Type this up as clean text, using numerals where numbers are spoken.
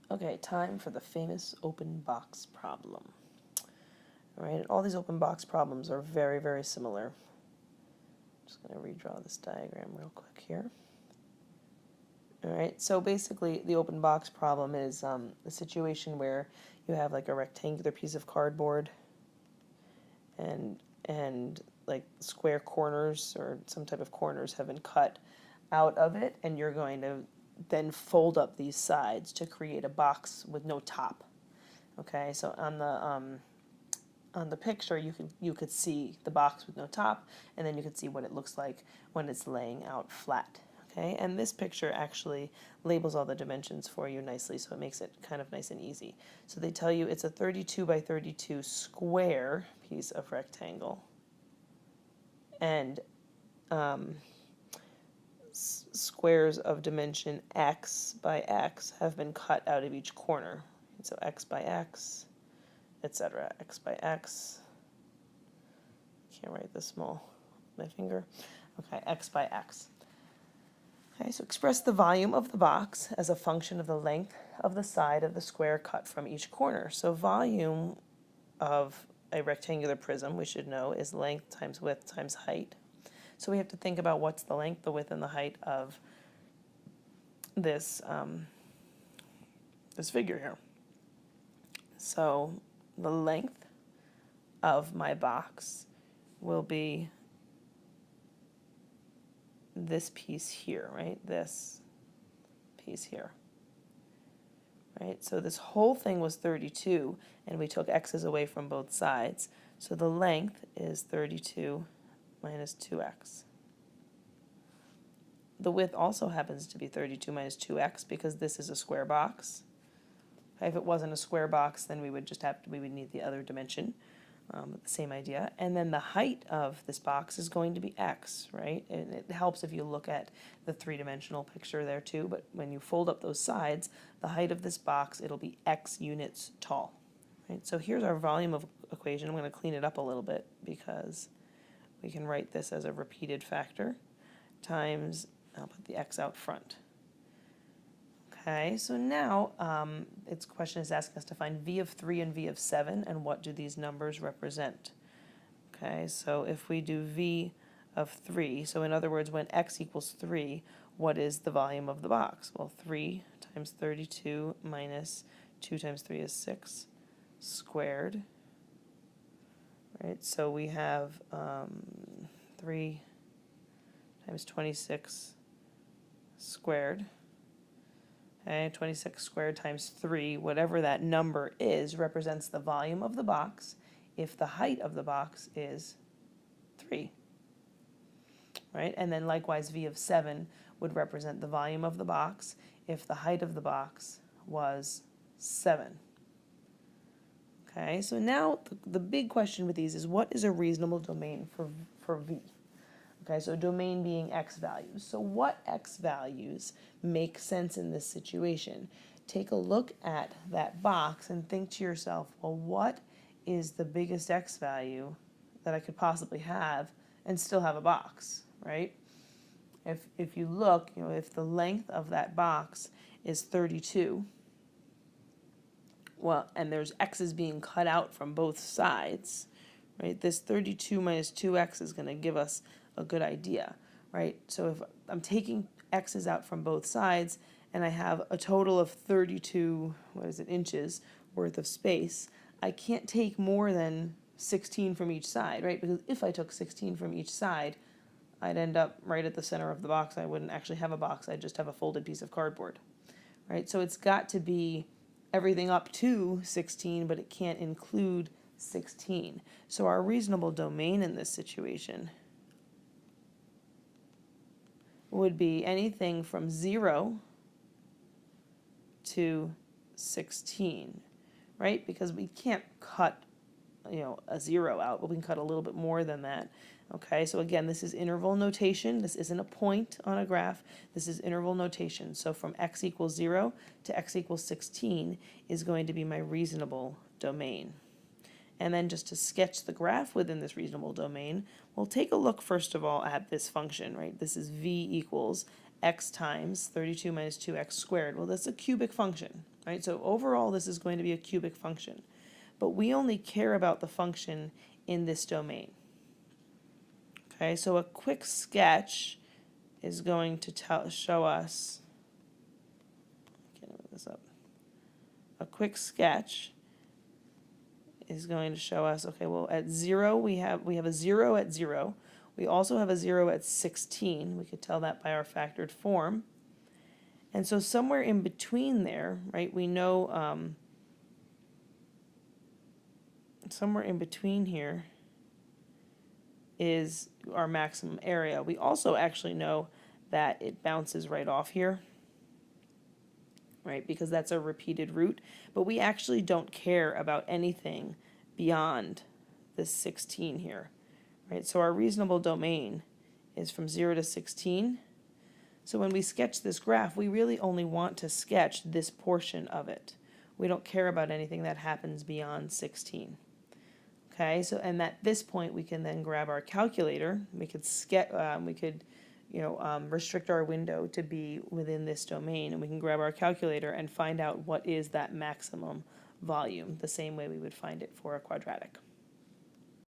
Okay, time for the famous open box problem. All right, all these open box problems are very, very similar. I'm just going to redraw this diagram real quick here. All right, so basically the open box problem is a situation where you have like a rectangular piece of cardboard and like square corners or some type of corners have been cut out of it, and you're going to then fold up these sides to create a box with no top. Okay, so on the picture you could see the box with no top, and then you could see what it looks like when it's laying out flat. Okay, and this picture actually labels all the dimensions for you nicely, so it makes it kind of nice and easy. So they tell you it's a 32 by 32 square piece of rectangle, and squares of dimension x by x have been cut out of each corner. So x by x, etc. X by x. Can't write this small with my finger. Okay, x by x. Okay, so express the volume of the box as a function of the length of the side of the square cut from each corner. So volume of a rectangular prism, we should know, is length times width times height. So we have to think about what's the length, the width, and the height of this this figure here. So the length of my box will be this piece here, right? This piece here, right? So this whole thing was 32, and we took x's away from both sides. So the length is 32 minus 2x. The width also happens to be 32 minus 2x because this is a square box. Okay, if it wasn't a square box, then we would need the other dimension. The same idea. And then the height of this box is going to be x, right? And it helps if you look at the three-dimensional picture there too, but when you fold up those sides, the height of this box, it'll be x units tall, right? So here's our volume of equation. I'm going to clean it up a little bit because we can write this as a repeated factor times, I'll put the x out front. Okay, so now its question is asking us to find v of 3 and v of 7, and what do these numbers represent? Okay, so if we do v of 3, so in other words, when x equals 3, what is the volume of the box? Well, 3 times 32 minus 2 times 3 is 6 squared, right? So we have 3 times 26 squared. Okay, 26 squared times 3, whatever that number is, represents the volume of the box if the height of the box is 3. Right? And then likewise, v of 7 would represent the volume of the box if the height of the box was 7. Okay, so now the big question with these is, what is a reasonable domain for v? Okay, so domain being x values. So what x values make sense in this situation? Take a look at that box and think to yourself, well, what is the biggest x value that I could possibly have and still have a box, right? If you look, if the length of that box is 32, well, and there's x's being cut out from both sides, right? This 32 minus 2x is going to give us a good idea, right? So if I'm taking x's out from both sides and I have a total of 32, inches worth of space, I can't take more than 16 from each side, right? Because if I took 16 from each side, I'd end up right at the center of the box. I wouldn't actually have a box. I'd just have a folded piece of cardboard, right? So it's got to be everything up to 16, but it can't include 16. So our reasonable domain in this situation would be anything from 0 to 16, right? Because we can't cut, a 0 out, but we can cut a little bit more than that. Okay, so again, this is interval notation. This isn't a point on a graph. This is interval notation. So from x equals 0 to x equals 16 is going to be my reasonable domain. And then just to sketch the graph within this reasonable domain, we'll take a look first of all at this function, right? This is v equals x times 32 minus 2x squared. Well, that's a cubic function, right? So overall, this is going to be a cubic function, but we only care about the function in this domain. Okay, so a quick sketch is going to show us, can't move this up. A quick sketch is going to show us, okay, well at 0 we have a 0 at 0. We also have a 0 at 16. We could tell that by our factored form. And so somewhere in between there, right, we know somewhere in between here is our maximum area. We also actually know that it bounces right off here, right, because that's a repeated root, but we actually don't care about anything beyond this 16 here, right? So our reasonable domain is from 0 to 16. So when we sketch this graph, we really only want to sketch this portion of it. We don't care about anything that happens beyond 16. Okay, so and at this point we can then grab our calculator. We could restrict our window to be within this domain, and we can grab our calculator and find out what is that maximum volume, the same way we would find it for a quadratic.